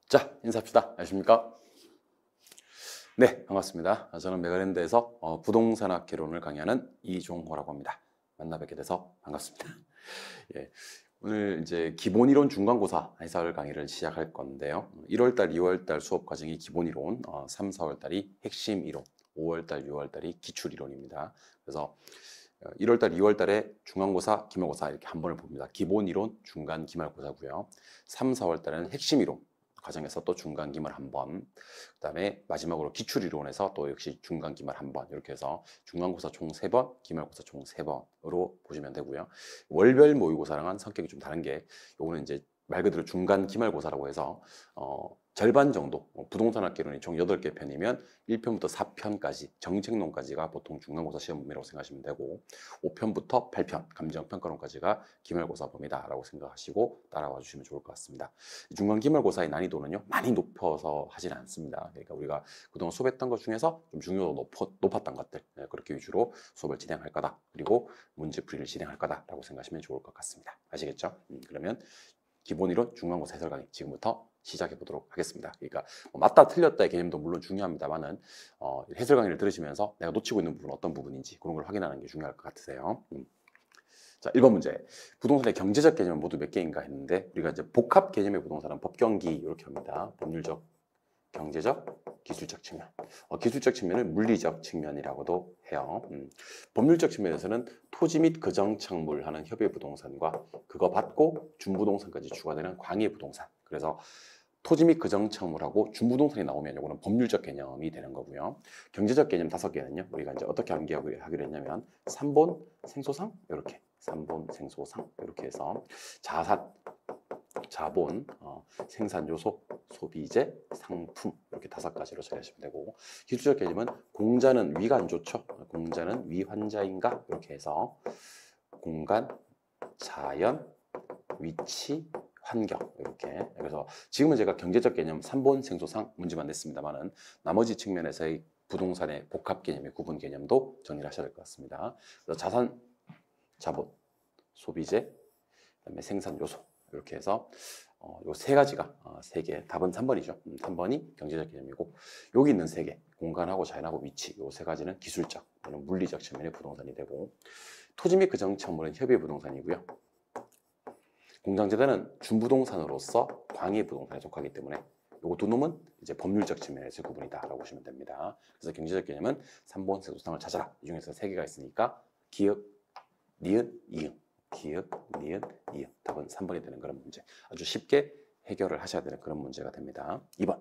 자, 인사합시다. 안녕하십니까? 네, 반갑습니다. 저는 메가랜드에서 부동산학 개론을 강의하는 이종호라고 합니다. 만나 뵙게 돼서 반갑습니다. 예, 오늘 이제 기본이론 중간고사 해설 강의를 시작할 건데요. 1월달, 2월달 수업 과정이 기본이론, 3, 4월달이 핵심 이론, 5월달, 6월달이 기출이론입니다. 그래서 1월달, 2월달에 중간고사, 기말고사 이렇게 한 번을 봅니다. 기본이론, 중간, 기말고사고요. 3, 4월달에는 핵심 이론 과정에서 또 중간, 기말 한 번, 그 다음에 마지막으로 기출이론에서 또 역시 중간, 기말 한 번, 이렇게 해서 중간고사 총 3번, 기말고사 총 3번으로 보시면 되고요. 월별 모의고사랑은 성격이 좀 다른 게, 요거는 이제 말 그대로 중간, 기말고사라고 해서 절반 정도, 부동산학개론이 총 8개 편이면 1편부터 4편까지, 정책론까지가 보통 중간고사 시험 범위라고 생각하시면 되고, 5편부터 8편, 감정평가론까지가 기말고사 범위다라고 생각하시고 따라와 주시면 좋을 것 같습니다. 중간 기말고사의 난이도는요, 많이 높여서 하지는 않습니다. 그러니까 우리가 그동안 수업했던 것 중에서 좀 중요도 높았던 것들, 그렇게 위주로 수업을 진행할 거다. 그리고 문제풀이를 진행할 거다라고 생각하시면 좋을 것 같습니다. 아시겠죠? 그러면 기본이론 중간고사 해설 강의 지금부터 시작해 보도록 하겠습니다. 그러니까 맞다 틀렸다의 개념도 물론 중요합니다만은 해설 강의를 들으시면서 내가 놓치고 있는 부분은 어떤 부분인지 그런 걸 확인하는 게 중요할 것 같으세요. 자, 1번 문제. 부동산의 경제적 개념은 모두 몇 개인가 했는데, 우리가 이제 복합 개념의 부동산은 법경기 이렇게 합니다. 법률적, 경제적, 기술적 측면. 기술적 측면을 물리적 측면이라고도 해요. 법률적 측면에서는 토지 및 거정착물 하는 협의 부동산과 그거 받고 준부동산까지 추가되는 광의 부동산. 그래서 토지 및 거정착물하고 준부동산이 나오면 이거는 법률적 개념이 되는 거고요. 경제적 개념 5개는요. 우리가 이제 어떻게 암기하기로 했냐면 3본 생소상 이렇게 3본 생소상 이렇게 해서 자산, 자본, 생산 요소, 소비재, 상품 이렇게 5가지로 처리하시면 되고, 기술적 개념은 공자는 위가 안 좋죠. 공자는 위 환자인가 이렇게 해서 공간, 자연, 위치, 환경 이렇게. 그래서 지금은 제가 경제적 개념 3본 생소상 문제만 냈습니다만은 나머지 측면에서의 부동산의 복합 개념의 구분 개념도 정리를 하셔야 될 것 같습니다. 그래서 자산, 자본, 소비재, 그다음에 생산 요소 이렇게 해서 요 3가지가 3개, 답은 3번이죠. 3번이 경제적 개념이고, 여기 있는 3개, 공간하고 자연하고 위치, 요 3가지는 기술적 또는 물리적 측면의 부동산이 되고, 토지 및 거정착물은 협의 부동산이고요. 공장재단은 준부동산으로서 광의 부동산에 속하기 때문에 요거 두 놈은 이제 법률적 측면에서 구분이다라고 보시면 됩니다. 그래서 경제적 개념은 3본 세소상을 찾아라. 이 중에서 3개가 있으니까 기역, 니은, 이응. 기역, 니은, 이응. 답은 3번이 되는 그런 문제. 아주 쉽게 해결을 하셔야 되는 그런 문제가 됩니다. 2번.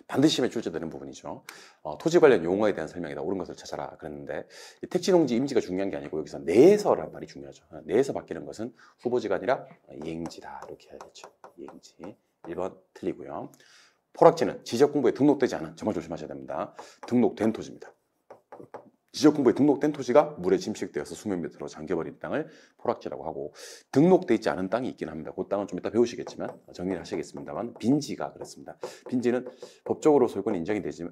반드시 시험에 출제되는 부분이죠. 토지 관련 용어에 대한 설명이다. 옳은 것을 찾아라. 그랬는데 택지농지 임지가 중요한 게 아니고 여기서 내에서란 말이 중요하죠. 내에서 바뀌는 것은 후보지가 아니라 이행지다. 이렇게 해야겠죠. 이행지. 1번 틀리고요. 포락지는 지적공부에 등록되지 않은, 정말 조심하셔야 됩니다. 등록된 토지입니다. 지적공부에 등록된 토지가 물에 침식되어서 수면 밑으로 잠겨버린 땅을 포락지라고 하고, 등록돼 있지 않은 땅이 있긴 합니다. 그 땅은 좀 이따 배우시겠지만 정리를 하시겠습니다만, 빈지가 그렇습니다. 빈지는 법적으로 소유권이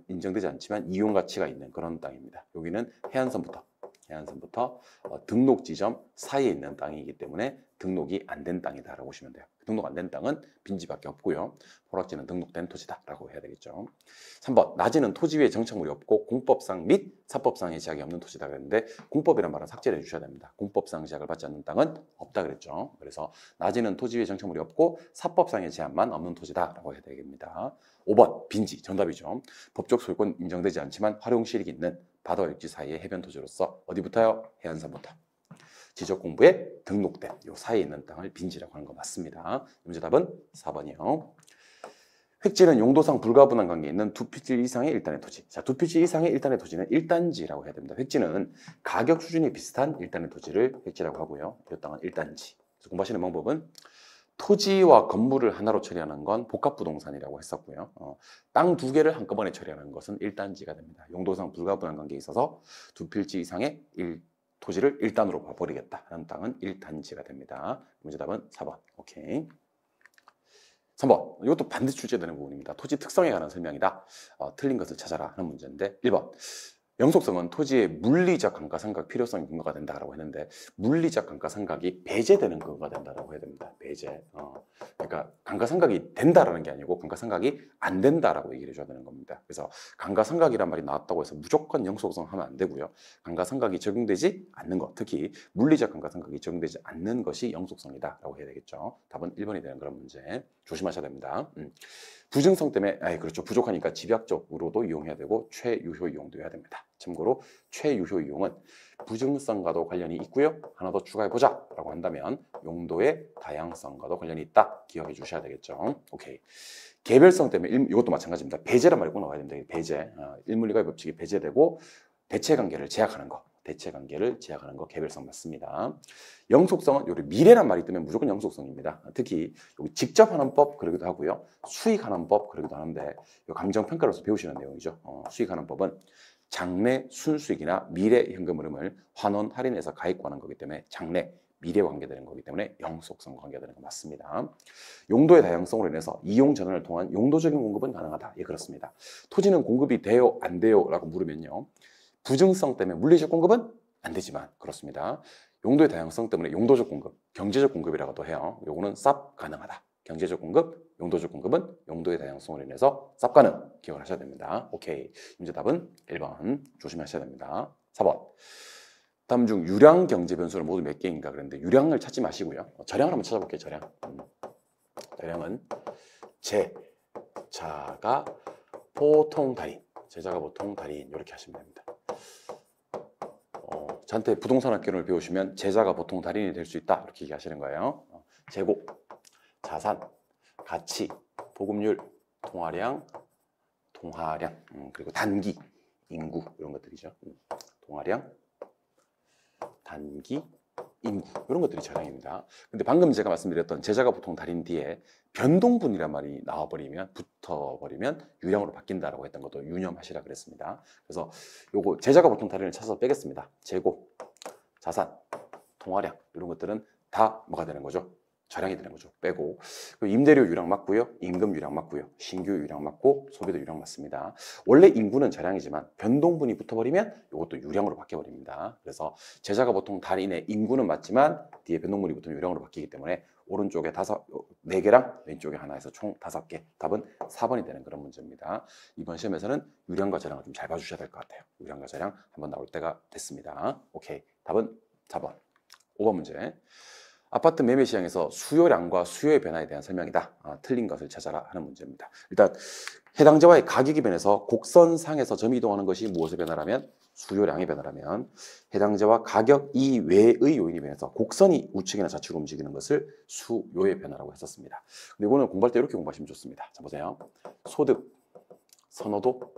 인정되지 않지만 이용 가치가 있는 그런 땅입니다. 여기는 해안선부터 등록 지점 사이에 있는 땅이기 때문에 등록이 안 된 땅이다라고 보시면 돼요. 등록 안 된 땅은 빈지밖에 없고요. 포락지는 등록된 토지다라고 해야 되겠죠. 3번, 낮에는 토지 위에 정착물이 없고 공법상 및 사법상의 제약이 없는 토지다 그랬는데, 공법이란 말은 삭제를 해주셔야 됩니다. 공법상 제약을 받지 않는 땅은 없다 그랬죠. 그래서 낮에는 토지 위에 정착물이 없고 사법상의 제한만 없는 토지다라고 해야 되겠습니다. 5번, 빈지 정답이죠. 법적 소유권 인정되지 않지만 활용 실익이 있는 바다와 육지 사이의 해변 토지로서 어디부터요? 해안선부터. 지적 공부에 등록된 요 사이에 있는 땅을 빈지라고 하는 거 맞습니다. 문제 답은 4번이요. 획지는 용도상 불가분한 관계에 있는 두 필지 이상의 일단의 토지. 자, 두 필지 이상의 일단의 토지는 일단지라고 해야 됩니다. 획지는 가격 수준이 비슷한 일단의 토지를 획지라고 하고요. 이 땅은 일단지. 그래서 공부하시는 방법은 토지와 건물을 하나로 처리하는 건 복합부동산이라고 했었고요. 땅 2개를 한꺼번에 처리하는 것은 일단지가 됩니다. 용도상 불가분한 관계에 있어서 두 필지 이상의 토지를 일단으로 봐버리겠다 하는 땅은 일단지가 됩니다. 문제 답은 4번. 오케이. 3번. 이것도 반드시 출제되는 부분입니다. 토지 특성에 관한 설명이다. 틀린 것을 찾아라 하는 문제인데, 1번. 영속성은 토지의 물리적 감가상각 필요성이 근거가 된다라고 했는데 물리적 감가상각이 배제되는 근거가 된다라고 해야 됩니다. 배제. 그러니까 감가상각이 된다라는 게 아니고 감가상각이 안 된다라고 얘기를 해줘야 되는 겁니다. 그래서 감가상각이란 말이 나왔다고 해서 무조건 영속성 하면 안 되고요. 감가상각이 적용되지 않는 것, 특히 물리적 감가상각이 적용되지 않는 것이 영속성이다라고 해야 되겠죠. 답은 1번이 되는 그런 문제. 조심하셔야 됩니다. 부증성 때문에 그렇죠. 부족하니까 집약적으로도 이용해야 되고 최유효 이용도 해야 됩니다. 참고로 최유효 이용은 부증성과도 관련이 있고요. 하나 더 추가해보자 라고 한다면 용도의 다양성과도 관련이 있다. 기억해 주셔야 되겠죠. 오케이. 개별성 때문에 이것도 마찬가지입니다. 배제란 말이 꼭 나와야 됩니다. 배제. 일물리가의 법칙이 배제되고 대체관계를 제약하는 거. 대체관계를 제약하는 거 개별성 맞습니다. 영속성은 여기 미래란 말이 뜨면 무조건 영속성입니다. 특히 여기 직접환원법 그러기도 하고요. 수익환원법 그러기도 하는데 감정평가로서 배우시는 내용이죠. 수익환원법은 장래 순수익이나 미래 현금 흐름을 환원 할인해서 가액화하는 거기 때문에 장래 미래와 관계되는 거기 때문에 영속성과 관계되는 거 맞습니다. 용도의 다양성으로 인해서 이용 전환을 통한 용도적인 공급은 가능하다. 예, 그렇습니다. 토지는 공급이 돼요, 안 돼요? 라고 물으면요. 부증성 때문에 물리적 공급은 안 되지만 그렇습니다. 용도의 다양성 때문에 용도적 공급, 경제적 공급이라고도 해요. 요거는 쌉 가능하다. 경제적 공급, 용도적 공급은 용도의 다양성으로 인해서 쌉 가능. 기억을 하셔야 됩니다. 오케이. 문제 답은 1번 조심하셔야 됩니다. 4번. 다음 중 유량 경제 변수는 모두 몇 개인가 그랬는데 유량을 찾지 마시고요. 절량을 한번 찾아볼게요. 절량. 절량은 제자가 보통 달인. 제자가 보통 달인 이렇게 하시면 됩니다. 저한테 부동산학개론을 배우시면 제자가 보통 달인이 될 수 있다 이렇게 얘기하시는 거예요. 재고, 자산, 가치, 보급률, 통화량, 그리고 단기, 인구 이런 것들이죠. 통화량, 단기, 인구 이런 것들이 절량입니다. 근데 방금 제가 말씀드렸던 제자가 보통 달인 뒤에 변동분이란 말이 나와버리면 붙어버리면 유량으로 바뀐다라고 했던 것도 유념하시라 그랬습니다. 그래서 요거 제자가 보통 달인을 찾아서 빼겠습니다. 재고, 자산, 통화량 이런 것들은 다 뭐가 되는 거죠? 절량이 되는 거죠. 빼고 임대료 유량 맞고요. 임금 유량 맞고요. 신규 유량 맞고 소비도 유량 맞습니다. 원래 인구는 절량이지만 변동분이 붙어버리면 이것도 유량으로 바뀌어버립니다. 그래서 제자가 보통 달인의 인구는 맞지만 뒤에 변동분이 붙으면 유량으로 바뀌기 때문에 오른쪽에 4개랑 왼쪽에 하나에서 총 5개. 답은 4번이 되는 그런 문제입니다. 이번 시험에서는 유량과 절량을 좀 잘 봐주셔야 될 것 같아요. 유량과 절량 한번 나올 때가 됐습니다. 오케이. 답은 4번. 5번 문제. 아파트 매매 시장에서 수요량과 수요의 변화에 대한 설명이다. 틀린 것을 찾아라 하는 문제입니다. 일단 해당자와의 가격이 변해서 곡선상에서 점이 이동하는 것이 무엇의 변화라면 수요량의 변화라면 해당자와 가격 이외의 요인이 변해서 곡선이 우측이나 좌측으로 움직이는 것을 수요의 변화라고 했었습니다. 근데 이거는 공부할 때 이렇게 공부하시면 좋습니다. 자 보세요. 소득, 선호도,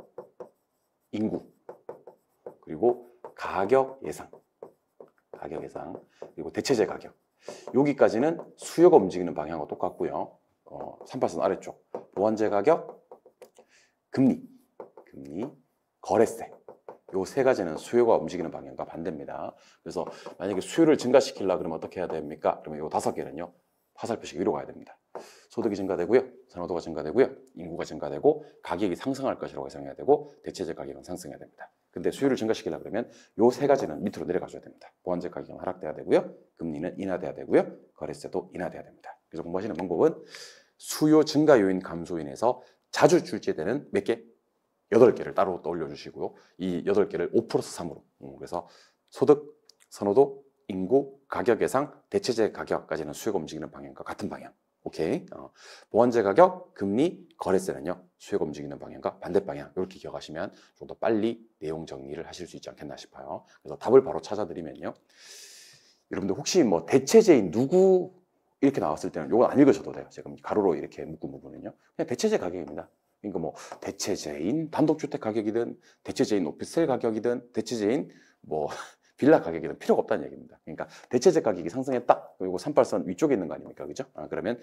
인구, 그리고 가격 예상, 그리고 대체재 가격. 여기까지는 수요가 움직이는 방향과 똑같고요. 38선 아래쪽 보완제 가격, 금리, 거래세 요 세 가지는 수요가 움직이는 방향과 반대입니다. 그래서 만약에 수요를 증가시키려고 그러면 어떻게 해야 됩니까? 그러면 요 5개는요. 화살표식 위로 가야 됩니다. 소득이 증가되고요. 선호도가 증가되고요. 인구가 증가되고 가격이 상승할 것이라고 예상해야 되고 대체재 가격은 상승해야 됩니다. 근데 수요를 증가시키려고 그러면 요 세 가지는 밑으로 내려가줘야 됩니다. 보완제 가격은 하락돼야 되고요. 금리는 인하돼야 되고요. 거래세도 인하돼야 됩니다. 그래서 공부하시는 방법은 수요 증가 요인 감소 인해서 자주 출제되는 몇 개? 8개를 따로 떠올려 주시고요. 이 8개를 5 플러스 3으로. 그래서 소득, 선호도, 인구, 가격 예상, 대체재 가격까지는 수요가 움직이는 방향과 같은 방향. 오케이. 보완제 가격, 금리, 거래세는요. 수요가 움직이는 방향과 반대 방향. 이렇게 기억하시면 좀 더 빨리 내용 정리를 하실 수 있지 않겠나 싶어요. 그래서 답을 바로 찾아드리면요. 여러분들 혹시 뭐 대체재인 누구 이렇게 나왔을 때는 이건 안 읽으셔도 돼요. 지금 가로로 이렇게 묶은 부분은요. 그냥 대체재 가격입니다. 그러니까 뭐 대체재인 단독주택 가격이든 대체재인 오피스텔 가격이든 대체재인 뭐 빌라 가격이든 필요가 없다는 얘기입니다. 그러니까 대체재 가격이 상승했다. 그리고 38선 위쪽에 있는 거 아닙니까? 그죠? 그러면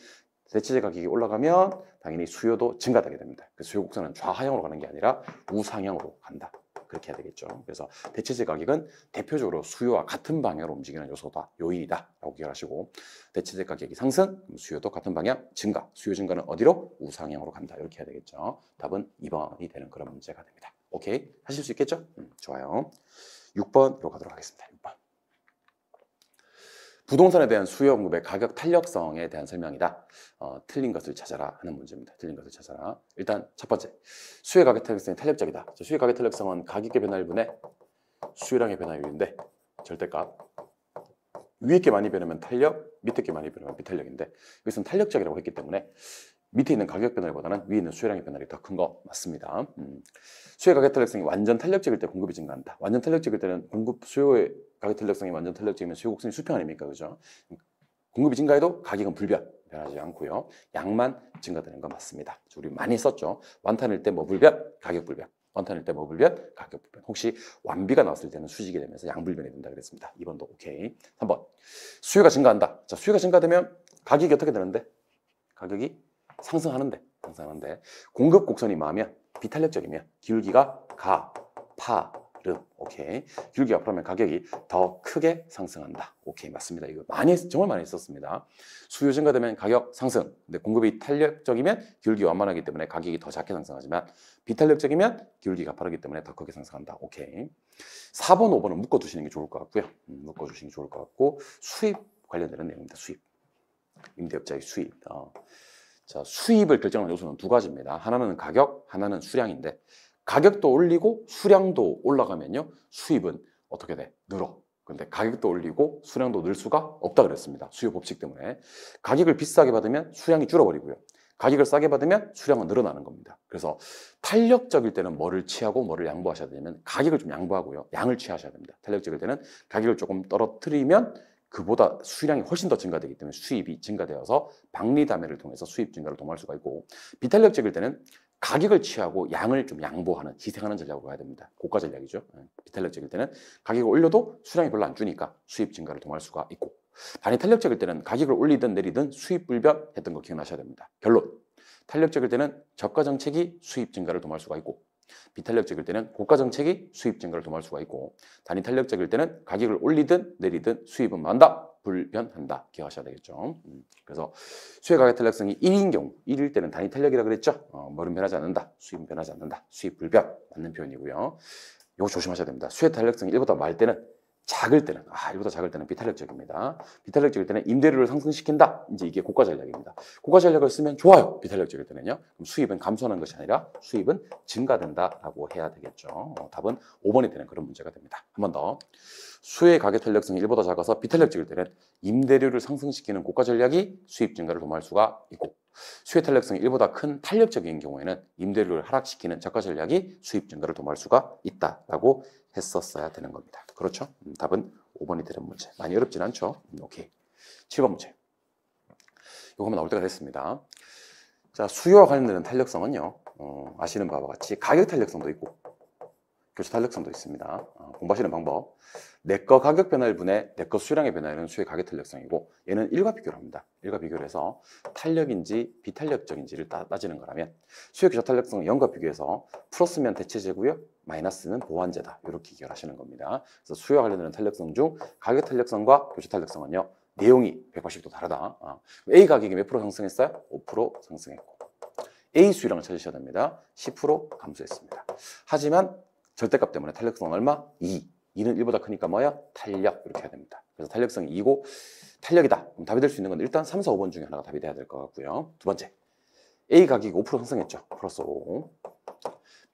대체재 가격이 올라가면 당연히 수요도 증가되게 됩니다. 그 수요 곡선은 좌하향으로 가는 게 아니라 우상향으로 간다. 그렇게 해야 되겠죠. 그래서 대체재 가격은 대표적으로 수요와 같은 방향으로 움직이는 요소다, 요인이다 라고 기억하시고 대체재 가격이 상승, 수요도 같은 방향, 증가, 수요 증가는 어디로? 우상향으로 간다. 이렇게 해야 되겠죠. 답은 2번이 되는 그런 문제가 됩니다. 오케이. 하실 수 있겠죠? 좋아요. 6번으로 가도록 하겠습니다. 6번. 부동산에 대한 수요 공급의 가격 탄력성에 대한 설명이다. 틀린 것을 찾아라 하는 문제입니다. 틀린 것을 찾아라. 일단 첫 번째, 수요 가격 탄력성이 탄력적이다. 수요 가격 탄력성은 가격의 변화율분의 수요량의 변화율인데 절대값. 위에 게 많이 변하면 탄력, 밑에 게 많이 변하면 비탄력인데 여기서는 탄력적이라고 했기 때문에 밑에 있는 가격 변화율보다는 위에 있는 수요량의 변화율이 더 큰 거 맞습니다. 수요 가격 탄력성이 완전 탄력적일 때 공급이 증가한다. 완전 탄력적일 때는 공급 수요의 가격 탄력성이 완전 탄력적이면 수요 곡선이 수평 아닙니까? 그죠? 공급이 증가해도 가격은 변하지 않고요. 양만 증가되는 건 맞습니다. 우리 많이 썼죠. 완탄일 때 뭐 불변, 가격 불변. 완탄일 때 뭐 불변, 가격 불변. 혹시 완비가 나왔을 때는 수직이 되면서 양불변이 된다 그랬습니다. 2번도 오케이. 3번. 수요가 증가한다. 자, 수요가 증가되면 가격이 어떻게 되는데? 가격이 상승하는데 공급 곡선이 뭐하면 비탄력적이면 기울기가 가, 파, 르. 오케이. 기울기가 앞으로 하면 가격이 더 크게 상승한다. 오케이. 맞습니다. 이거 정말 많이 썼습니다. 수요 증가되면 가격 상승. 근데 공급이 탄력적이면 기울기가 완만하기 때문에 가격이 더 작게 상승하지만 비탄력적이면 기울기가 빠르기 때문에 더 크게 상승한다. 오케이. 4번, 5번은 묶어두시는 게 좋을 것 같고요. 묶어주시는 게 좋을 것 같고 수입 관련되는 내용입니다. 수입. 임대업자의 수입. 자, 수입을 결정하는 요소는 두 가지입니다. 하나는 가격, 하나는 수량인데 가격도 올리고 수량도 올라가면요. 수입은 어떻게 돼? 늘어. 근데 가격도 올리고 수량도 늘 수가 없다 그랬습니다. 수요 법칙 때문에. 가격을 비싸게 받으면 수량이 줄어버리고요. 가격을 싸게 받으면 수량은 늘어나는 겁니다. 그래서 탄력적일 때는 뭐를 취하고 뭐를 양보하셔야 되냐면 가격을 좀 양보하고요. 양을 취하셔야 됩니다. 탄력적일 때는 가격을 조금 떨어뜨리면 그보다 수량이 훨씬 더 증가되기 때문에 수입이 증가되어서 박리담회를 통해서 수입 증가를 도모할 수가 있고 비탄력적일 때는 가격을 취하고 양을 좀 양보하는, 희생하는 전략으로 가야 됩니다. 고가 전략이죠. 비탄력적일 때는 가격을 올려도 수량이 별로 안 주니까 수입 증가를 도모할 수가 있고 반이탄력적일 때는 가격을 올리든 내리든 수입 불변 했던 거 기억나셔야 됩니다. 결론, 탄력적일 때는 저가 정책이 수입 증가를 도모할 수가 있고 비탄력적일 때는 고가 정책이 수입 증가를 도모할 수가 있고 단위탄력적일 때는 가격을 올리든 내리든 수입은 만다 불변한다. 기억하셔야 되겠죠. 그래서 수요 가격 탄력성이 1인 경우 1일 때는 단위탄력이라 그랬죠. 뭐는 변하지 않는다. 수입은 변하지 않는다. 수입 불변 맞는 표현이고요. 이거 조심하셔야 됩니다. 수요 탄력성이 1보다 말 때는 작을 때는 1보다 작을 때는 비탄력적입니다. 비탄력적일 때는 임대료를 상승시킨다. 이제 이게 고가 전략입니다. 고가 전략을 쓰면 좋아요. 비탄력적일 때는요. 그럼 수입은 감소하는 것이 아니라 수입은 증가된다라고 해야 되겠죠. 답은 5번이 되는 그런 문제가 됩니다. 한 번 더. 수요의 가격 탄력성이 1보다 작아서 비탄력적일 때는 임대료를 상승시키는 고가 전략이 수입 증가를 도모할 수가 있고 수요 탄력성이 1보다 큰 탄력적인 경우에는 임대료를 하락시키는 저가 전략이 수입 증가를 도모할 수가 있다라고 했었어야 되는 겁니다. 그렇죠? 답은 5번이 되는 문제. 많이 어렵진 않죠? 오케이. 7번 문제. 이거 한번 나올 때가 됐습니다. 자, 수요와 관련되는 탄력성은요. 아시는 바와 같이 가격 탄력성도 있고 교체 탄력성도 있습니다. 공부하시는 방법. 내거 가격 변화율 분의 내거 수량의 변화율은 수요의 가격 탄력성이고 얘는 1과 비교를 합니다. 1과 비교를 해서 탄력인지 비탄력적인지를 따지는 거라면 수요 교체 탄력성은 0과 비교해서 플러스면 대체제고요. 마이너스는 보완제다. 이렇게 기억하시는 겁니다. 그래서 수요와 관련되는 탄력성 중 가격 탄력성과 교체 탄력성은요. 내용이 180도 다르다. A 가격이 몇 프로 상승했어요? 5% 상승했고 A 수요량을 찾으셔야 됩니다. 10% 감소했습니다. 하지만 절대값 때문에 탄력성은 얼마? 2. 2는 1보다 크니까 뭐야? 탄력. 이렇게 해야 됩니다. 그래서 탄력성이 2고 탄력이다. 그럼 답이 될 수 있는 건 일단 3, 4, 5번 중에 하나가 답이 돼야 될 것 같고요. 두 번째. A 가격이 5% 상승했죠. 플러스 5.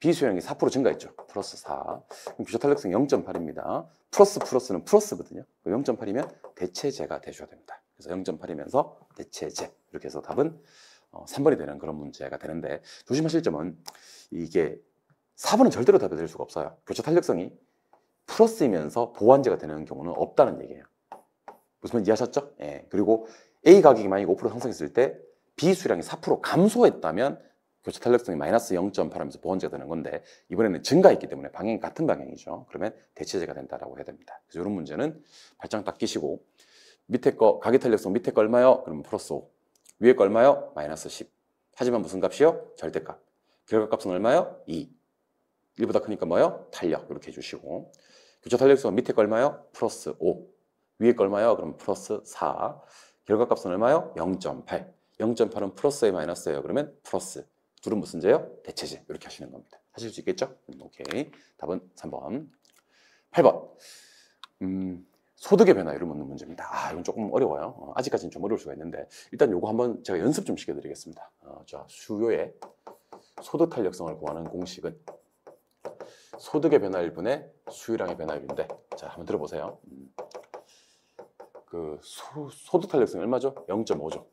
B 수요량이 4% 증가했죠. 플러스 4. 그럼 교차 탄력성 0.8입니다. 플러스는 플러스거든요. 0.8이면 대체제가 되셔야 됩니다. 그래서 0.8이면서 대체제. 이렇게 해서 답은 3번이 되는 그런 문제가 되는데 조심하실 점은 이게 4번은 절대로 답이 될 수가 없어요. 교차 탄력성이 플러스이면서 보완제가 되는 경우는 없다는 얘기예요. 무슨 말인지 이해하셨죠? 예. 그리고 A 가격이 만약에 5% 상승했을 때 B 수량이 4% 감소했다면 교차 탄력성이 마이너스 0.8 하면서 보완제가 되는 건데 이번에는 증가했기 때문에 방향이 같은 방향이죠. 그러면 대체제가 된다라고 해야 됩니다. 그래서 이런 문제는 발장 딱 끼시고 밑에 거 가격 탄력성 밑에 거 얼마요? 그러면 플러스 5. 위에 거 얼마요? 마이너스 10. 하지만 무슨 값이요? 절대값. 결과값은 얼마요? 2. 1보다 크니까 뭐요? 탄력. 이렇게 해주시고 교차 탄력성은 밑에 거 얼마요? 플러스 5. 위에 거 얼마요? 그럼 플러스 4. 결과값은 얼마요? 0.8. 0.8은 플러스에 마이너스예요. 그러면 플러스. 둘은 무슨 제요? 대체제. 이렇게 하시는 겁니다. 하실 수 있겠죠? 오케이. 답은 3번. 8번. 소득의 변화율을 묻는 문제입니다. 이건 조금 어려워요. 아직까지는 좀 어려울 수가 있는데 일단 요거 한번 제가 연습 좀 시켜드리겠습니다. 자, 수요의 소득 탄력성을 구하는 공식은 소득의 변화율분의 수요량의 변화율인데, 자, 한번 들어보세요. 그 소득 탄력성이 얼마죠? 0.5죠.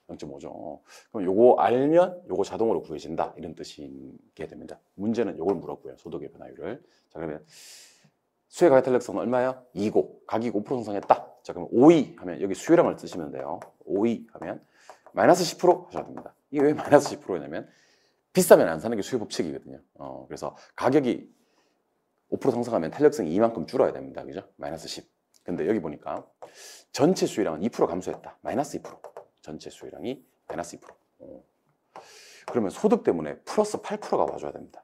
0.5죠. 그럼 요거 알면 요거 자동으로 구해진다, 이런 뜻이게 됩니다. 문제는 요걸 물었고요. 소득의 변화율을. 자, 그러면 수요의 가격 탄력성은 얼마야? 2고 가격이 5% 상승했다. 자, 그럼 5이 하면 여기 수요량을 쓰시면 돼요. 5이 하면 마이너스 10% 하셔야 됩니다. 이게 왜 마이너스 10%냐면 비싸면 안 사는 게 수요 법칙이거든요. 그래서 가격이 5% 상승하면 탄력성이 이만큼 줄어야 됩니다. 그죠? 마이너스 10. 근데 여기 보니까 전체 수요량은 2% 감소했다. 마이너스 2%. 전체 수요량이 마이너스 2%. 그러면 소득 때문에 플러스 8%가 와줘야 됩니다.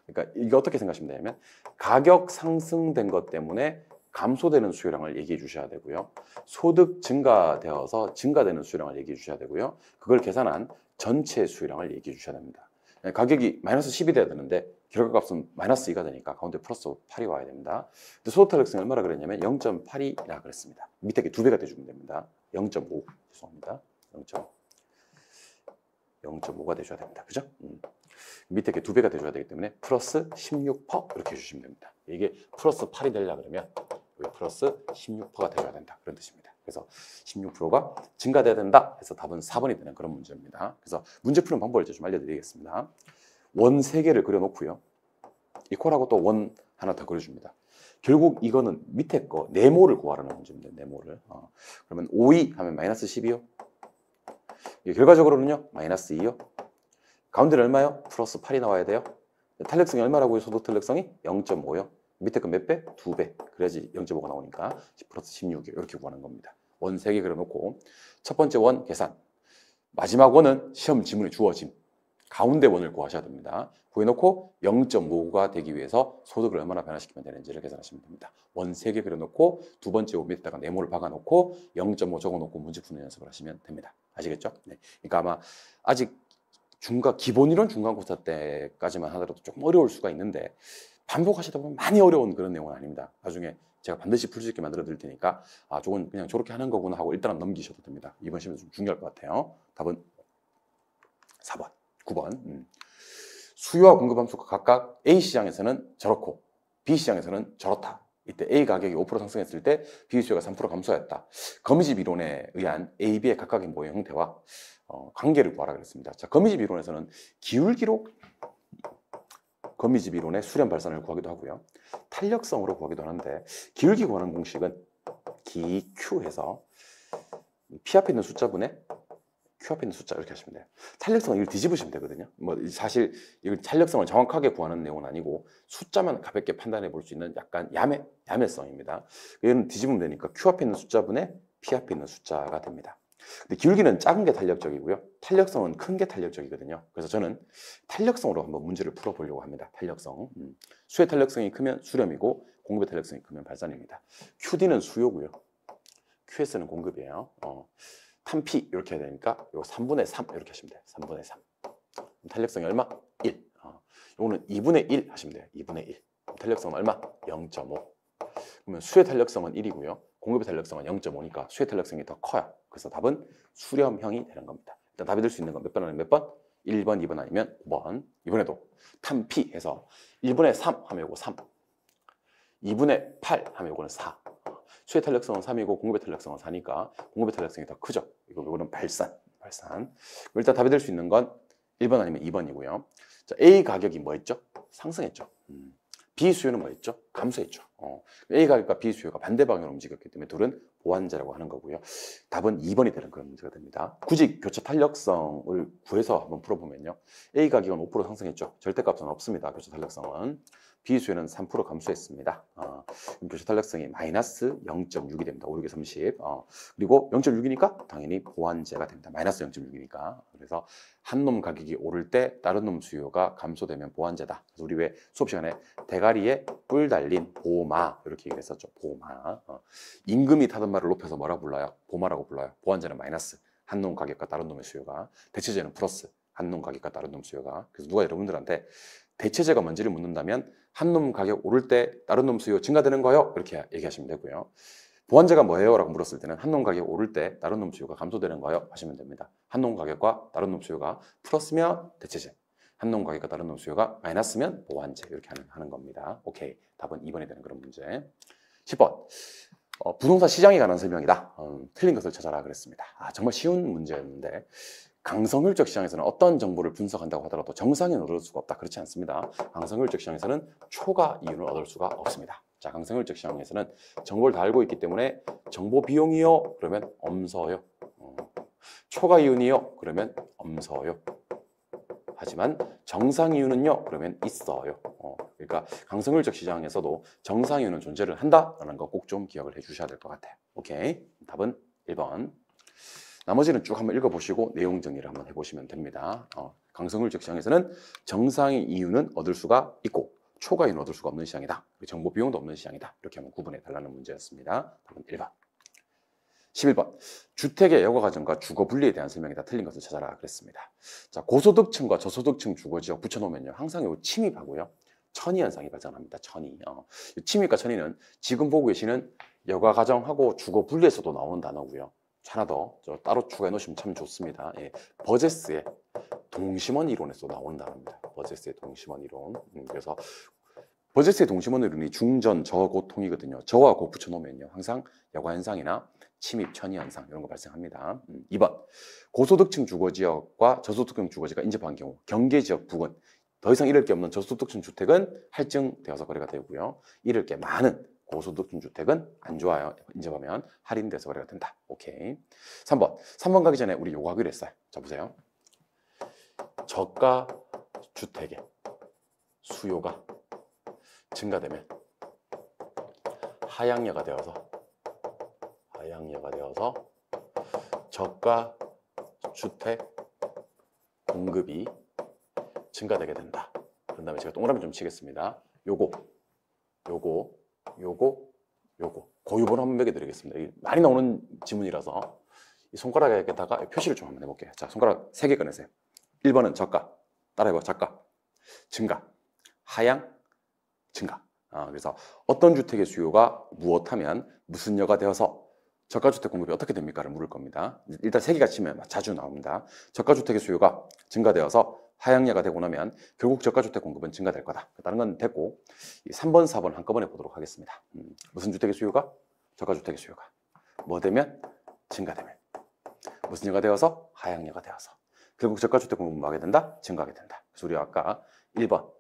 그러니까 이게 어떻게 생각하시면 되냐면 가격 상승된 것 때문에 감소되는 수요량을 얘기해 주셔야 되고요. 소득 증가되어서 증가되는 수요량을 얘기해 주셔야 되고요. 그걸 계산한 전체 수요량을 얘기해 주셔야 됩니다. 가격이 마이너스 10이 돼야 되는데 결과값은 마이너스 2가 되니까 가운데 플러스 8이 와야 됩니다. 근데 소득 탄력성이 얼마나 그랬냐면 0.8이라 그랬습니다. 밑에 게 2배가 돼주면 됩니다. 0.5 죄송합니다. 0.5가 돼줘야 됩니다. 그죠? 밑에 게 2배가 돼줘야 되기 때문에 플러스 16% 이렇게 해주시면 됩니다. 이게 플러스 8이 되려고 그러면 여기 플러스 16%가 돼줘야 된다, 그런 뜻입니다. 그래서 16%가 증가돼야 된다 해서 답은 4번이 되는 그런 문제입니다. 그래서 문제 푸는 방법을 좀 알려드리겠습니다. 원 3개를 그려놓고요. 이퀄하고 또 원 하나 더 그려줍니다. 결국 이거는 밑에 거 네모를 구하라는 문제입니다. 네모를. 그러면 5이 하면 마이너스 10이요. 결과적으로는요 마이너스 2요. 가운데는 얼마요? 플러스 8이 나와야 돼요. 탄력성이 얼마라고요? 소득 탄력성이 0.5요. 밑에 건 몇 배? 2배. 그래야지 0.5가 나오니까 플러스 16이요. 이렇게 구하는 겁니다. 원 3개 그려놓고 첫 번째 원 계산. 마지막 원은 시험 지문에 주어짐. 가운데 원을 구하셔야 됩니다. 구해놓고 0.5가 되기 위해서 소득을 얼마나 변화시키면 되는지를 계산하시면 됩니다. 원 3개 그려놓고 두 번째 원 밑에다가 네모를 박아놓고 0.5 적어놓고 문제 푸는 연습을 하시면 됩니다. 아시겠죠? 네. 그러니까 아마 아직 기본이론 중간고사 때까지만 하더라도 조금 어려울 수가 있는데 반복하시다 보면 많이 어려운 그런 내용은 아닙니다. 나중에 제가 반드시 풀 수 있게 만들어 드릴 테니까 저건 그냥 저렇게 하는 거구나 하고 일단은 넘기셔도 됩니다. 이번 시험에 좀 중요할 것 같아요. 답은 4번, 9번. 수요와 공급 함수가 각각 A 시장에서는 저렇고 B 시장에서는 저렇다. 이때 A 가격이 5% 상승했을 때 B 수요가 3% 감소했다. 거미집 이론에 의한 A, B의 각각의 모의 형태와 관계를 구하라 그랬습니다. 자, 거미집 이론에서는 기울기로 거미집 이론의 수렴 발산을 구하기도 하고요. 탄력성으로 구하기도 하는데 기울기 구하는 공식은 기 Q 해서 P 앞에 있는 숫자분의 Q 앞에 있는 숫자 이렇게 하시면 돼요. 탄력성은 이걸 뒤집으시면 되거든요. 사실 이걸 탄력성을 정확하게 구하는 내용은 아니고 숫자만 가볍게 판단해 볼 수 있는 약간 야매성입니다. 얘는 뒤집으면 되니까 Q 앞에 있는 숫자분의 P 앞에 있는 숫자가 됩니다. 근데 기울기는 작은 게 탄력적이고요. 탄력성은 큰 게 탄력적이거든요. 그래서 저는 탄력성으로 한번 문제를 풀어보려고 합니다. 탄력성. 수의 탄력성이 크면 수렴이고 공급의 탄력성이 크면 발산입니다. QD는 수요고요. QS는 공급이에요. 탄P 이렇게 해야 되니까 요 3분의 3 이렇게 하시면 돼요. 3분의 3. 탄력성이 얼마? 1. 요거는 2분의 1 하시면 돼요. 2분의 1. 탄력성은 얼마? 0.5. 그러면 수의 탄력성은 1이고요. 공급의 탄력성은 0.5니까 수의 탄력성이 더 커요. 그래서 답은 수렴형이 되는 겁니다. 일단 답이 될 수 있는 건 몇 번 아니면 몇 번? 1번, 2번 아니면 5번. 이번에도 탄P 해서 1분의 3 하면 요거 3. 2분의 8 하면 요거는 4. 수의 탄력성은 3이고 공급의 탄력성은 4니까 공급의 탄력성이 더 크죠. 이거는 발산. 일단 답이 될 수 있는 건 1번 아니면 2번이고요. 자, A 가격이 뭐 했죠? 상승했죠. B 수요는 뭐 했죠? 감소했죠. A 가격과 B 수요가 반대 방향으로 움직였기 때문에 둘은 보완제라고 하는 거고요. 답은 2번이 되는 그런 문제가 됩니다. 굳이 교차 탄력성을 구해서 한번 풀어보면요. A 가격은 5% 상승했죠. 절대값은 없습니다. 교차 탄력성은. B 수요는 3% 감소했습니다. 교차 탄력성이 마이너스 0.6이 됩니다. 5, 6에 30. 그리고 0.6이니까 당연히 보완제가 됩니다. 마이너스 0.6이니까. 그래서 한 놈 가격이 오를 때 다른 놈 수요가 감소되면 보완제다. 그래서 우리 왜 수업 시간에 대가리에 뿔 달린 보마 이렇게 얘기를 했었죠. 보마. 임금이 타던 말을 높여서 뭐라고 불러요? 보마라고 불러요. 보완제는 마이너스. 한 놈 가격과 다른 놈의 수요가. 대체제는 플러스. 한놈 가격과 다른 놈 수요가. 그래서 누가 여러분들한테 대체제가 뭔지를 묻는다면 한 놈 가격 오를 때 다른 놈 수요 증가되는 거요? 이렇게 얘기하시면 되고요. 보완제가 뭐예요? 라고 물었을 때는 한 놈 가격 오를 때 다른 놈 수요가 감소되는 거요? 하시면 됩니다. 한 놈 가격과 다른 놈 수요가 플러스면 대체제, 한 놈 가격과 다른 놈 수요가 마이너스면 보완제, 이렇게 하는 겁니다. 오케이. 답은 2번이 되는 그런 문제. 10번. 부동산 시장에 관한 설명이다. 틀린 것을 찾아라 그랬습니다. 정말 쉬운 문제였는데 강성률적 시장에서는 어떤 정보를 분석한다고 하더라도 정상인을 얻을 수가 없다. 그렇지 않습니다. 강성률적 시장에서는 초과 이윤을 얻을 수가 없습니다. 자, 강성률적 시장에서는 정보를 다 알고 있기 때문에 정보 비용이요? 그러면 엄서요. 초과 이윤이요? 그러면 엄서요. 하지만 정상 이유는요? 그러면 있어요. 그러니까 강성률적 시장에서도 정상 이유는 존재를 한다라는 거 꼭 좀 기억을 해주셔야 될 것 같아요. 오케이. 답은 1번. 나머지는 쭉 한번 읽어보시고 내용 정리를 한번 해보시면 됩니다. 강성률적 시장에서는 정상의 이유는 얻을 수가 있고 초과 이유는 얻을 수가 없는 시장이다. 정보 비용도 없는 시장이다. 이렇게 한번 구분해 달라는 문제였습니다. 답은 1번. 11번. 주택의 여가과정과 주거 분리에 대한 설명이다. 틀린 것을 찾아라 그랬습니다. 자, 고소득층과 저소득층 주거지역 붙여놓으면요. 항상 요 침입하고요. 천이 현상이 발생합니다. 천이. 침입과 천이는 지금 보고 계시는 여가과정하고 주거 분리에서도 나오는 단어고요. 하나 더 따로 추가해 놓으시면 참 좋습니다. 예, 버제스의 동심원 이론에서 나오는 단어입니다. 버제스의 동심원 이론. 그래서 버제스의 동심원 이론이 중전, 저, 고통이거든요. 저와 고 붙여놓으면요. 항상 여가 현상이나 침입, 천이 현상 이런 거 발생합니다. 2번. 고소득층 주거지역과 저소득층 주거지가 인접한 경우 경계지역 부근 더 이상 잃을 게 없는 저소득층 주택은 할증되어서 거래가 되고요. 잃을 게 많은 고소득층 주택은 안 좋아요. 인접하면 할인돼서 거래가 된다. 오케이. 3번 가기 전에 우리 요거 하기로 했어요. 자, 보세요. 저가 주택의 수요가 증가되면 하향여가 되어서 저가 주택 공급이 증가되게 된다. 그 다음에 제가 동그라미 좀 치겠습니다. 요거 고유번호 한번 매겨드리겠습니다. 많이 나오는 지문이라서 이 손가락에다가 표시를 좀 한번 해볼게요. 자, 손가락 3개 꺼내세요. 1번은 저가, 따라해봐. 저가, 증가, 하향, 증가. 그래서 어떤 주택의 수요가 무엇하면 무슨 여가 되어서 저가주택 공급이 어떻게 됩니까를 물을 겁니다. 일단 3개가 치면 자주 나옵니다. 저가주택의 수요가 증가되어서 하향여가 되고 나면 결국 저가주택 공급은 증가될 거다. 다른 건 됐고 3번, 4번 한꺼번에 보도록 하겠습니다. 무슨 주택의 수요가? 저가주택의 수요가. 뭐 되면? 증가되면. 무슨 여가 되어서? 하향여가 되어서. 결국 저가주택 공급은 뭐 하게 된다? 증가하게 된다. 그래서 우리가 아까 1번,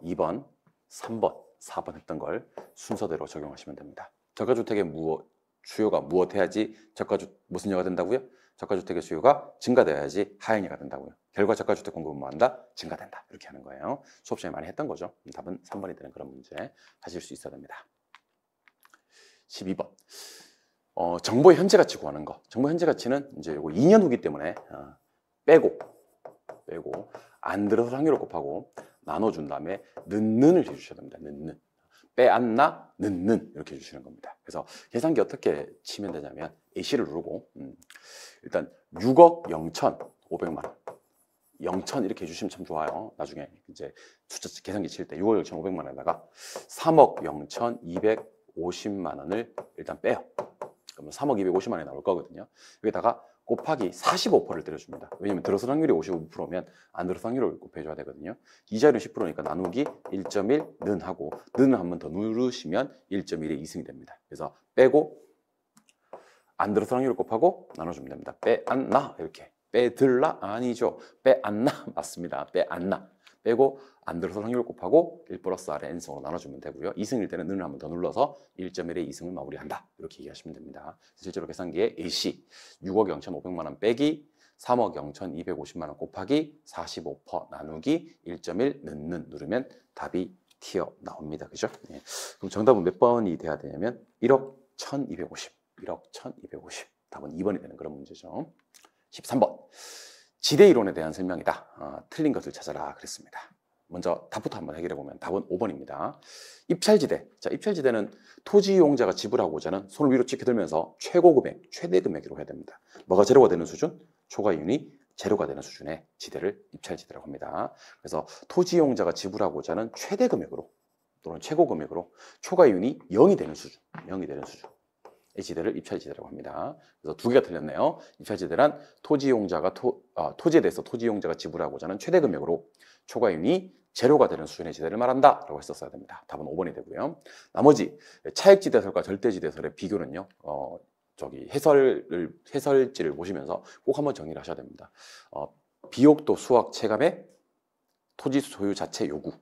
2번, 3번, 4번 했던 걸 순서대로 적용하시면 됩니다. 저가주택의 수요가 무엇해야지 무슨 여가 된다고요? 저가주택의 수요가 증가되어야지 하향여가 된다고요. 결과 저가주택 공급은 뭐한다? 증가된다. 이렇게 하는 거예요. 수업 시간에 많이 했던 거죠. 답은 3번이 되는 그런 문제 하실 수 있어야 됩니다. 12번. 정보의 현재 가치 구하는 거. 정보 현재 가치는 이제 요거 2년 후기 때문에 빼고 안 들어서 확률을 곱하고 나눠준 다음에 는을 해주셔야 됩니다. 는. 빼안나, 는 이렇게 해주시는 겁니다. 그래서 계산기 어떻게 치면 되냐면 AC를 누르고 일단 6억 0,500만 원 0,000 이렇게 해주시면 참 좋아요. 나중에 이제 숫자 계산기 칠 때 6억 0,500만 원에다가 3억 0,250만 원을 일단 빼요. 그러면 3억 250만 원이 나올 거거든요. 여기다가 곱하기 45%를 때려줍니다. 왜냐면 들어설 확률이 55%면 안 들어설 확률을 곱해줘야 되거든요. 이자율은 10%니까 나누기 1.1 는 하고 는을 한 번 더 누르시면 1.1의 2승이 됩니다. 그래서 빼고 안 들어설 확률을 곱하고 나눠주면 됩니다. 빼안나 이렇게. 빼들라? 아니죠. 빼안나 맞습니다. 빼안나. 빼고 안 들어설 확률을 곱하고 1 플러스 R의 N승으로 나눠주면 되고요. 2승일 때는 는을 한 번 더 눌러서 1.1의 2승을 마무리한다. 이렇게 얘기하시면 됩니다. 실제로 계산기에 AC 6억 0,500만 원 빼기 3억 0,250만 원 곱하기 45% 나누기 1.1 는 누르면 답이 튀어나옵니다. 그죠? 네. 그럼 정답은 몇 번이 돼야 되냐면 1억 1,250. 1억 1,250. 답은 2번이 되는 그런 문제죠. 13번. 지대 이론에 대한 설명이다. 틀린 것을 찾아라 그랬습니다. 먼저 답부터 한번 해결해 보면 답은 5번입니다. 입찰지대. 자, 입찰지대는 토지 이용자가 지불하고자 하는 손을 위로 찍혀 들면서 최고 금액, 최대 금액으로 해야 됩니다. 뭐가 제로가 되는 수준? 초과 이윤이 제로가 되는 수준의 지대를 입찰지대라고 합니다. 그래서 토지 이용자가 지불하고자 하는 최대 금액으로 또는 최고 금액으로 초과이윤이 0이 되는 수준, 0이 되는 수준. 이 지대를 입찰지대라고 합니다. 그래서 두 개가 틀렸네요. 입찰지대란 토지에 대해서 토지 이용자가 지불하고자 하는 최대 금액으로 초과이윤이 제로가 되는 수준의 지대를 말한다 라고 했었어야 됩니다. 답은 5번이 되고요. 나머지 차액지대설과 절대지대설의 비교는요. 해설지를 보시면서 꼭 한번 정리를 하셔야 됩니다. 비옥도 수확 체감의 토지 소유 자체 요구,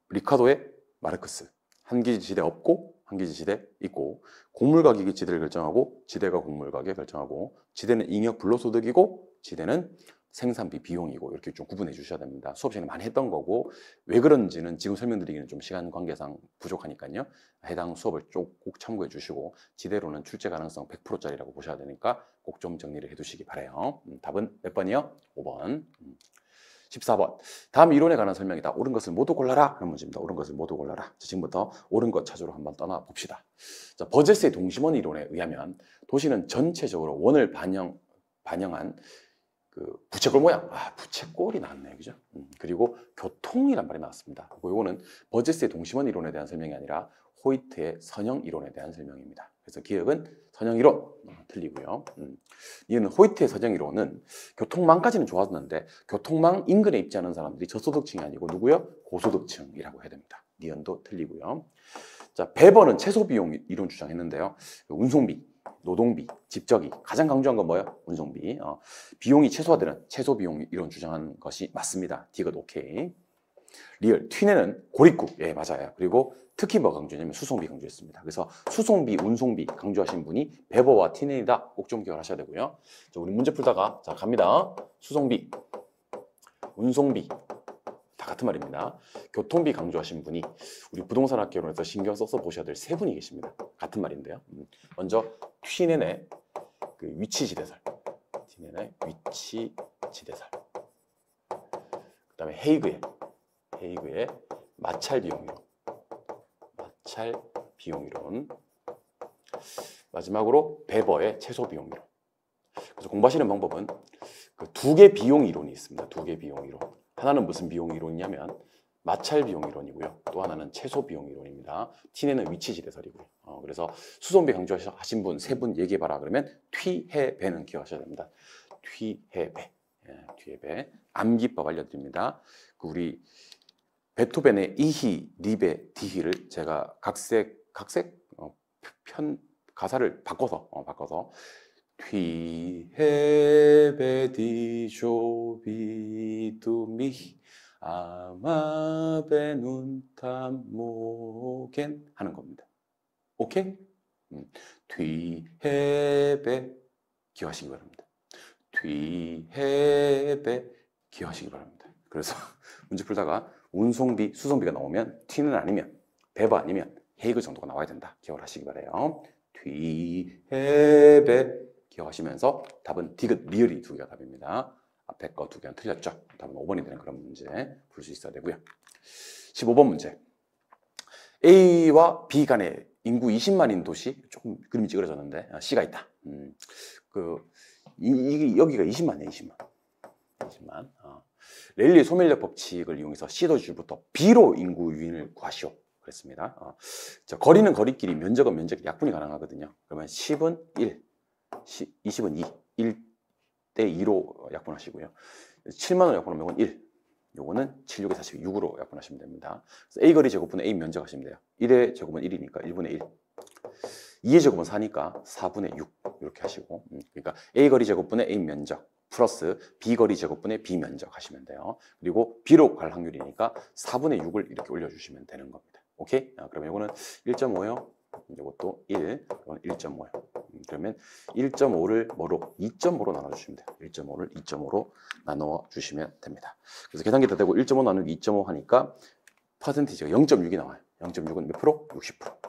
리카도의 마르크스, 한기지 지대 없고 한기지 지대 있고, 곡물 가격이 지대를 결정하고 지대가 곡물 가격을 결정하고, 지대는 잉여 불로소득이고 지대는 생산비 비용이고, 이렇게 좀 구분해 주셔야 됩니다. 수업 시간에 많이 했던 거고 왜 그런지는 지금 설명드리기는 좀 시간 관계상 부족하니까요. 해당 수업을 꼭 참고해 주시고, 지대로는 출제 가능성 100%짜리라고 보셔야 되니까 꼭 좀 정리를 해 두시기 바라요. 답은 몇 번이요? 5번. 14번. 다음 이론에 관한 설명이다. 옳은 것을 모두 골라라 하는 문제입니다. 옳은 것을 모두 골라라. 자, 지금부터 옳은 것 찾으러 한번 떠나봅시다. 자, 버제스의 동심원 이론에 의하면 도시는 전체적으로 원을 반영한 그 부채꼴 모양, 부채꼴이 나왔네요, 그죠? 그리고 교통이란 말이 나왔습니다. 이거는 버제스의 동심원 이론에 대한 설명이 아니라 호이트의 선형 이론에 대한 설명입니다. 그래서 기억은 선형 이론 틀리고요. 이는 호이트의 선형 이론은 교통망까지는 좋았는데 교통망 인근에 있지 않은 사람들이 저소득층이 아니고 누구요? 고소득층이라고 해야 됩니다. 니은도 틀리고요. 자, 베버는 최소 비용 이론 주장했는데요. 운송비, 노동비, 집적이 가장 강조한 건 뭐예요? 운송비. 비용이 최소화되는 최소 비용 이론 주장한 것이 맞습니다. 디귿 오케이. 리얼, 튀네는 고립국. 예, 맞아요. 그리고 특히 뭐 강조했냐면 수송비 강조했습니다. 그래서 수송비, 운송비 강조하신 분이 베버와 튀네이다. 꼭 좀 기억하셔야 되고요. 자, 우리 문제 풀다가 자, 갑니다. 수송비, 운송비 다 같은 말입니다. 교통비 강조하신 분이 우리 부동산학개론에서 신경 써서 보셔야 될 세 분이 계십니다. 같은 말인데요. 먼저 튀넨의 그 위치지대설, 튀넨의 위치지대설. 그다음에 헤이그의 마찰 비용 이론. 마지막으로 베버의 최소 비용 이론. 그래서 공부하시는 방법은 그 두 개 비용 이론이 있습니다. 두 개 비용 이론. 하나는 무슨 비용 이론이냐면 마찰 비용 이론이고요. 또 하나는 최소 비용 이론입니다. T는 위치지대설이고요. 그래서 수송비 강조하신 분 세 분 얘기해봐라 그러면 튀해배는 기억하셔야 됩니다. 튀해배. 예, 튀해배. 암기법 알려드립니다. 그 우리 베토벤의 이히, 리베, 디히를 제가 가사를 바꿔서 튀해베 디쇼비두미 아마베 눈탐모겐 하는 겁니다. 오케이? 튀해베 기억하시기 바랍니다. 튀해베 기억하시기 바랍니다. 그래서 문제 풀다가 운송비, 수송비가 나오면 T는 아니면 베버 아니면 헤이그 정도가 나와야 된다. 기억을 하시기 바라요. 튀해베 기억하시면서 답은 디귿, 리을이 두 개가 답입니다. 앞에 거 두 개는 틀렸죠. 답은 5번이 되는 그런 문제 풀 수 있어야 되고요. 15번 문제. A와 B 간의 인구 20만인 도시, 조금 그림이 찌그러졌는데 C가 있다. 여기가 20만이에요. 20만. 레일리 소멸력 법칙을 이용해서 C 도시부터 B로 인구 유인을 구하시오. 그랬습니다. 자, 거리는 거리끼리, 면적은 면적, 약분이 가능하거든요. 그러면 10은 1, 20은 2, 1대 2로 약분하시고요. 7만 원 약분하면 1, 요거는 7, 6에 46으로 약분하시면 됩니다. 그래서 A 거리 제곱분의 A 면적 하시면 돼요. 1의 제곱은 1이니까 1분의 1. 2의 제곱은 4니까 4분의 6 이렇게 하시고, 그러니까 A 거리 제곱분의 A 면적 플러스 B 거리 제곱분의 B 면적 하시면 돼요. 그리고 B로 갈 확률이니까 4분의 6을 이렇게 올려주시면 되는 겁니다. 오케이? 그러면 이거는 1.5요. 이것도 1, 이건 1.5요. 그러면 1.5를 뭐로? 2.5로 나눠주시면 돼요. 1.5를 2.5로 나눠주시면 됩니다. 그래서 계산기 다 되고 1.5 나누기 2.5 하니까 퍼센티지가 0.6이 나와요. 0.6은 몇 프로? 60%.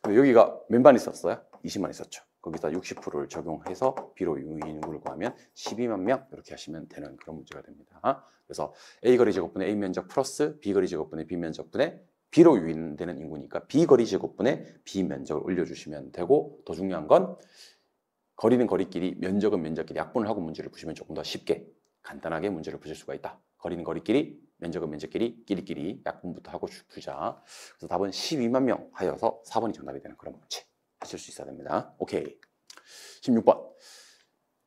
그럼 여기가 몇 만 있었어요? 20만 있었죠. 거기다 60%를 적용해서 B로 유인구를 구하면 12만 명 이렇게 하시면 되는 그런 문제가 됩니다. 그래서 A 거리 제곱분의 A 면적 플러스 B 거리 제곱분의 B 면적분의 B로 유인되는 인구니까 B 거리 제곱분의 B 면적을 올려주시면 되고, 더 중요한 건 거리는 거리끼리, 면적은 면적끼리 약분을 하고 문제를 푸시면 조금 더 쉽게 간단하게 문제를 푸실 수가 있다. 거리는 거리끼리, 면적은 면적끼리, 끼리끼리 약분부터 하고 풀자. 그래서 답은 12만 명 하여서 4번이 정답이 되는 그런 문제 하실 수 있어야 됩니다. 오케이. 16번.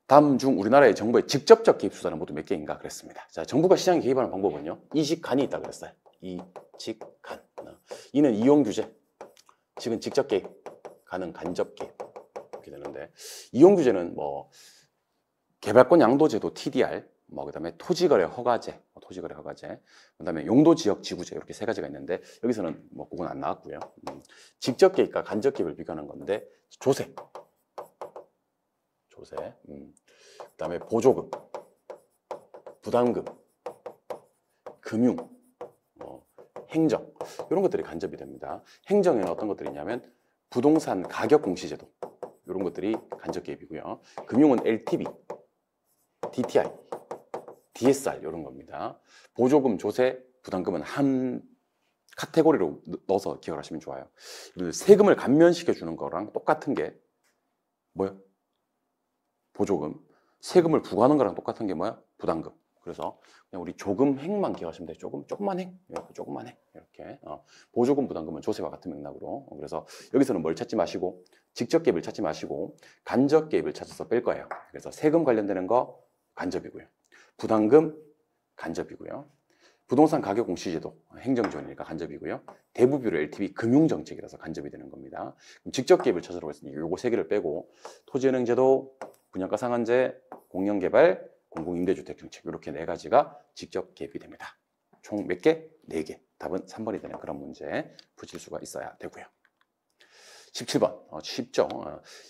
다음 중 우리나라의 정부의 직접적 개입 수단은 모두 몇 개인가 그랬습니다. 자, 정부가 시장에 개입하는 방법은요. 이직간이 있다 그랬어요. 이직간. 이는 이용 규제. 직은 직접 개입, 간은 간접 개입. 이렇게 되는데 이용 규제는 뭐 개발권 양도제도 TDR, 뭐 그다음에 토지거래 허가제, 그다음에 용도 지역 지구제 이렇게 세 가지가 있는데 여기서는 뭐 그건 안 나왔고요. 직접 개입과 간접 개입을 비교하는 건데 조세, 그다음에 보조금, 부담금, 금융, 행정 이런 것들이 간접이 됩니다. 행정에는 어떤 것들이 있냐면 부동산 가격 공시제도 이런 것들이 간접 개입이고요. 금융은 LTV, DTI, DSR 이런 겁니다. 보조금, 조세, 부담금은 한 카테고리로 넣어서 기억을 하시면 좋아요. 세금을 감면시켜 주는 거랑 똑같은 게 뭐야? 보조금. 세금을 부과하는 거랑 똑같은 게 뭐야? 부담금. 그래서 그냥 우리 조금 행만 기억하시면 돼요. 조금만 행. 이렇게 조금만 행. 이렇게. 보조금, 부담금은 조세와 같은 맥락으로. 그래서 여기서는 뭘 찾지 마시고 직접 개입을 찾지 마시고 간접 개입을 찾아서 뺄 거예요. 그래서 세금 관련되는 거 간접이고요. 부담금 간접이고요. 부동산 가격 공시제도 행정지원이니까 간접이고요. 대부비율 LTV 금융정책이라서 간접이 되는 겁니다. 그럼 직접 개입을 찾으라고 했으니 요거 세 개를 빼고 토지은행제도, 분양가 상한제, 공영개발, 공공임대주택 정책 이렇게 네 가지가 직접 개입이 됩니다. 총 몇 개? 4개. 답은 3번이 되는 그런 문제 푸실 수가 있어야 되고요. 17번. 쉽죠.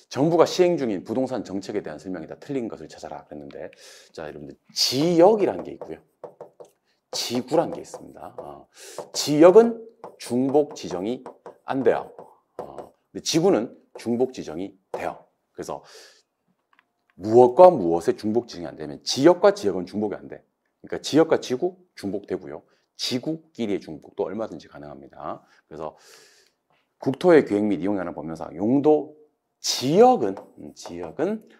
정부가 시행 중인 부동산 정책에 대한 설명이다. 틀린 것을 찾아라 그랬는데 자, 여러분들 지역이라는 게 있고요. 지구란 게 있습니다. 지역은 중복 지정이 안 돼요. 근데 지구는 중복 지정이 돼요. 그래서 무엇과 무엇의 중복 지정이 안 되면 지역과 지역은 중복이 안 돼. 그러니까 지역과 지구 중복되고요. 지구끼리의 중복도 얼마든지 가능합니다. 그래서 국토의 계획 및 이용하는 법령상 용도 지역은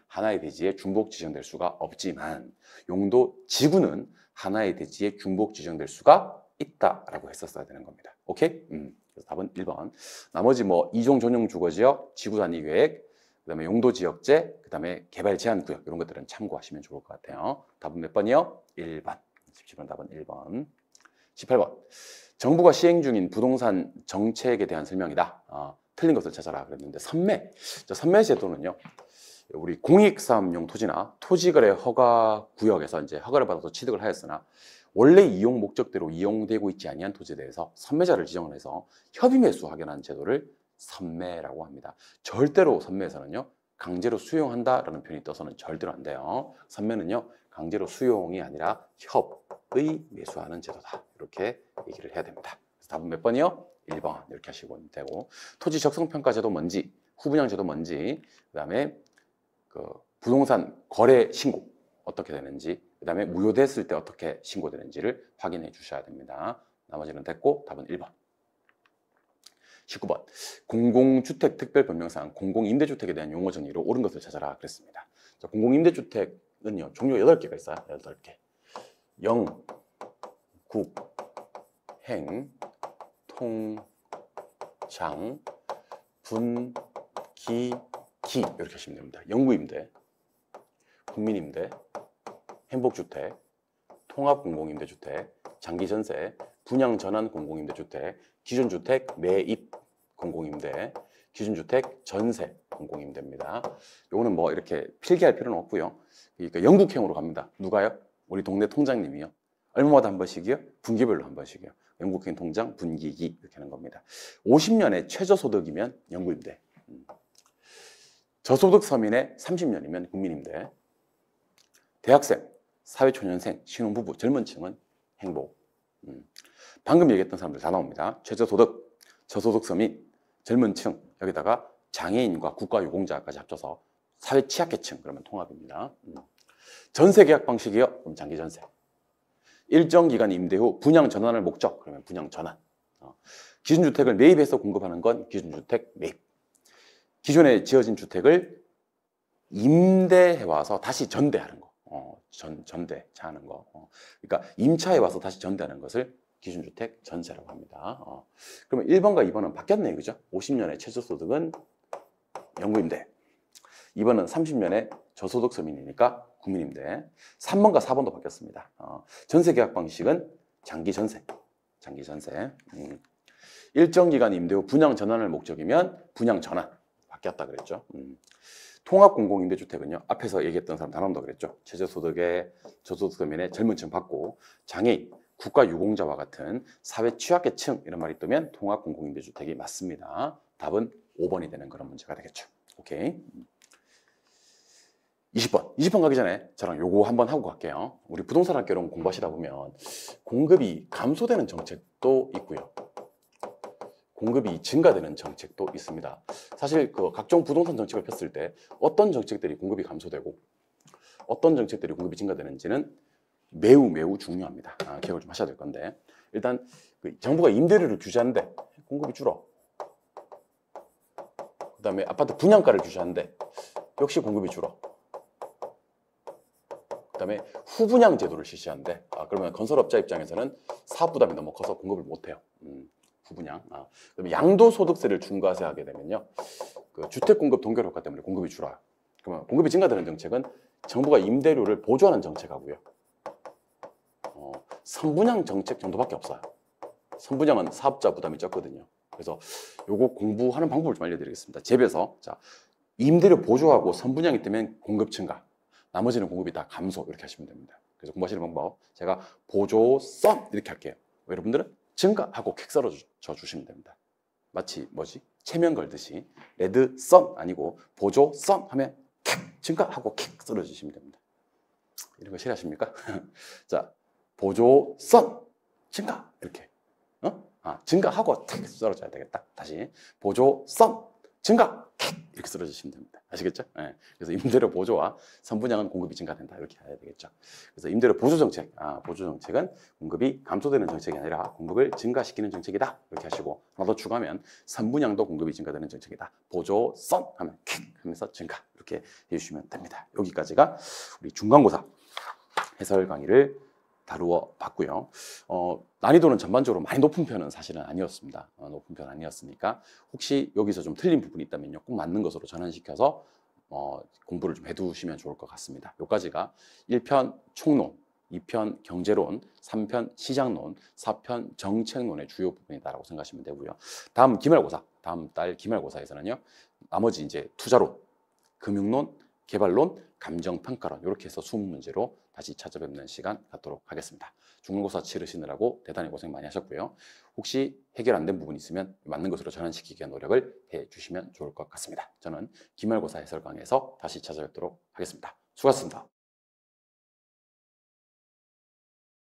하나의 대지에 중복 지정될 수가 없지만 용도 지구는 하나의 대지에 중복 지정될 수가 있다라고 했었어야 되는 겁니다. 오케이? 그래서 답은 1번. 나머지 뭐 이종 전용 주거지역, 지구 단위 계획, 그다음에 용도 지역제, 그다음에 개발 제한 구역 이런 것들은 참고하시면 좋을 것 같아요. 답은 몇 번이요? 1번. 17번 답은 1번. 18번. 정부가 시행 중인 부동산 정책에 대한 설명이다. 틀린 것을 찾아라 그랬는데 선매. 선매 제도는요. 우리 공익사업용 토지나 토지거래 허가 구역에서 이제 허가를 받아서 취득을 하였으나 원래 이용 목적대로 이용되고 있지 아니한 토지에 대해서 선매자를 지정을 해서 협의 매수 확인하는 제도를 선매라고 합니다. 절대로 선매에서는요. 강제로 수용한다라는 표현이 떠서는 절대로 안 돼요. 선매는요. 강제로 수용이 아니라 협의 매수하는 제도다. 이렇게 얘기를 해야 됩니다. 그래서 답은 몇 번이요? 1번 이렇게 하시고 되고 토지 적성평가제도 뭔지 후분양제도 뭔지 그다음에 부동산 거래 신고 어떻게 되는지 그다음에 무효됐을 때 어떻게 신고되는지를 확인해 주셔야 됩니다. 나머지는 됐고 답은 1번. 19번. 공공주택 특별법령상 공공임대주택에 대한 용어 정리로 옳은 것을 찾아라 그랬습니다. 자, 공공임대주택은요. 종류가 8개가 있어요. 8개. 영, 국, 행, 통, 장, 분, 기, 이렇게 하시면 됩니다. 영구임대, 국민임대, 행복주택, 통합공공임대주택, 장기전세, 분양전환 공공임대주택, 기존주택 매입 공공임대, 기존주택 전세 공공임대입니다. 요거는 뭐 이렇게 필기할 필요는 없고요. 그러니까 영국형으로 갑니다. 누가요? 우리 동네 통장님이요. 얼마마다 한 번씩이요? 분기별로 한 번씩이요. 영국형 통장 분기기 이렇게 하는 겁니다. 50년의 최저소득이면 영구임대. 저소득 서민의 30년이면 국민임대. 대학생, 사회초년생, 신혼부부, 젊은 층은 행복. 방금 얘기했던 사람들 다 나옵니다. 최저소득, 저소득 서민, 젊은 층, 여기다가 장애인과 국가유공자까지 합쳐서 사회 취약계층, 그러면 통합입니다. 전세 계약 방식이요? 그럼 장기전세. 일정 기간 임대 후 분양 전환을 목적, 그러면 분양 전환. 기준주택을 매입해서 공급하는 건 기준주택 매입. 기존에 지어진 주택을 임대해 와서 다시 전대하는 거. 전대하는 거. 그러니까 임차해 와서 다시 전대하는 것을 기준주택 전세라고 합니다. 그러면 1번과 2번은 바뀌었네요. 그죠? 50년의 최저소득은 영구임대. 2번은 30년의 저소득 서민이니까 국민임대. 3번과 4번도 바뀌었습니다. 전세 계약 방식은 장기 전세. 일정 기간 임대 후 분양 전환을 목적이면 분양 전환. 바뀌었다 그랬죠. 통합공공임대주택은요. 앞에서 얘기했던 사람 다 나온다 그랬죠. 최저소득의 저소득 서민의 젊은 층 받고 장애인, 국가유공자와 같은 사회 취약계층 이런 말이 뜨면 통합공공임대주택이 맞습니다. 답은 5번이 되는 그런 문제가 되겠죠. 오케이. 20번 가기 전에 저랑 요거 한번 하고 갈게요. 우리 부동산 학개론 공부하시다 보면 공급이 감소되는 정책도 있고요. 공급이 증가되는 정책도 있습니다. 사실 그 각종 부동산 정책을 폈을 때 어떤 정책들이 공급이 감소되고 어떤 정책들이 공급이 증가되는지는 매우 중요합니다. 기억을 좀 하셔야 될 건데 일단 그 정부가 임대료를 규제하는데 공급이 줄어. 그 다음에 아파트 분양가를 규제하는데 역시 공급이 줄어. 그 다음에 후분양 제도를 실시하는데 그러면 건설업자 입장에서는 사업 부담이 너무 커서 공급을 못해요. 후분양. 그다음에 양도소득세를 중과세하게 되면요, 그 주택 공급 동결 효과 때문에 공급이 줄어요. 그러면 공급이 증가되는 정책은 정부가 임대료를 보조하는 정책하고요. 선분양 정책 정도밖에 없어요. 선분양은 사업자 부담이 적거든요. 그래서 요거 공부하는 방법을 좀 알려드리겠습니다. 잽에서 자 임대료 보조하고 선분양이 뜨면 공급 증가, 나머지는 공급이 다 감소 이렇게 하시면 됩니다. 그래서 공부하시는 방법 제가 보조선 이렇게 할게요. 여러분들은 증가하고 킥 썰어 주시면 됩니다. 마치 뭐지? 체면 걸듯이 레드 선 아니고 보조 선 하면 킥 증가하고 킥 썰어 주시면 됩니다. 이런 거 싫어하십니까? 자, 보조 선 증가 이렇게 증가하고 탁 썰어줘야 되겠다. 다시 보조 선 증가 킥 이렇게 썰어주시면 됩니다. 아시겠죠? 네. 그래서 임대료 보조와 선분양은 공급이 증가된다 이렇게 해야 되겠죠. 그래서 임대료 보조 정책, 보조 정책은 공급이 감소되는 정책이 아니라 공급을 증가시키는 정책이다 이렇게 하시고 하나 더 추가하면 선분양도 공급이 증가되는 정책이다. 보조 선 하면 킥 하면서 증가 이렇게 해주시면 됩니다. 여기까지가 우리 중간고사 해설 강의를 다루어 봤고요. 난이도는 전반적으로 많이 높은 편은 사실은 아니었습니다. 높은 편 아니었으니까 혹시 여기서 좀 틀린 부분이 있다면요, 꼭 맞는 것으로 전환시켜서 공부를 좀 해두시면 좋을 것 같습니다. 여기까지가 1편 총론, 2편 경제론, 3편 시장론, 4편 정책론의 주요 부분이다라고 생각하시면 되고요. 다음 달 기말고사에서는요, 나머지 이제 투자론, 금융론, 개발론, 감정평가론 이렇게 해서 20문제로 다시 찾아뵙는 시간 갖도록 하겠습니다. 중간고사 치르시느라고 대단히 고생 많이 하셨고요. 혹시 해결 안 된 부분이 있으면 맞는 것으로 전환시키기 위한 노력을 해주시면 좋을 것 같습니다. 저는 기말고사 해설 강의에서 다시 찾아뵙도록 하겠습니다. 수고하셨습니다.